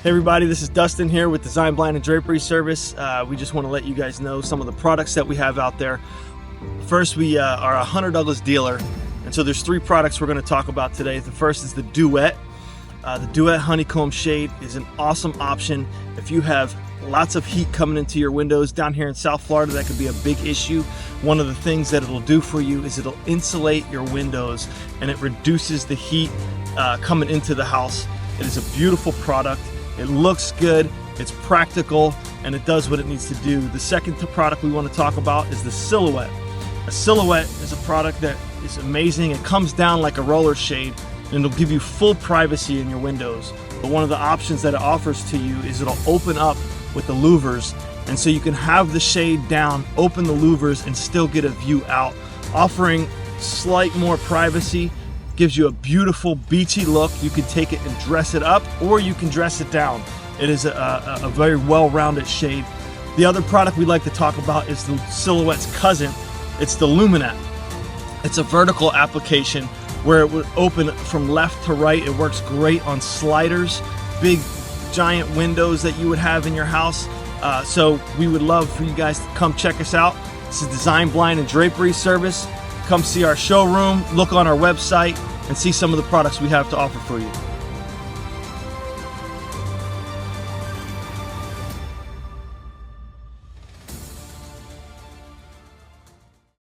Hey everybody, this is Dustin here with Design Blind Drapery Service. We just want to let you guys know some of the products that we have out there. First, we are a Hunter Douglas dealer, and so there's 3 products we're going to talk about today. The first is the Duet. The Duet Honeycomb Shade is an awesome option if you have lots of heat coming into your windows. Down here in South Florida, that could be a big issue. One of the things that it'll do for you is it'll insulate your windows and it reduces the heat coming into the house. It is a beautiful product. It looks good, it's practical, and it does what it needs to do. The second product we want to talk about is the Silhouette. A Silhouette is a product that is amazing. It comes down like a roller shade, and it'll give you full privacy in your windows. But one of the options that it offers to you is it'll open up with the louvers, and so you can have the shade down, open the louvers, and still get a view out, offering slight more privacy. Gives you a beautiful beachy look. You can take it and dress it up, or you can dress it down. It is a very well-rounded shade. The other product we'd like to talk about is the Silhouette's cousin. It's the Luminette. It's a vertical application where it would open from left to right. It works great on sliders, big giant windows that you would have in your house. So we would love for you guys to come check us out. This is Design Blind Drapery Service. Come see our showroom, look on our website, and see some of the products we have to offer for you.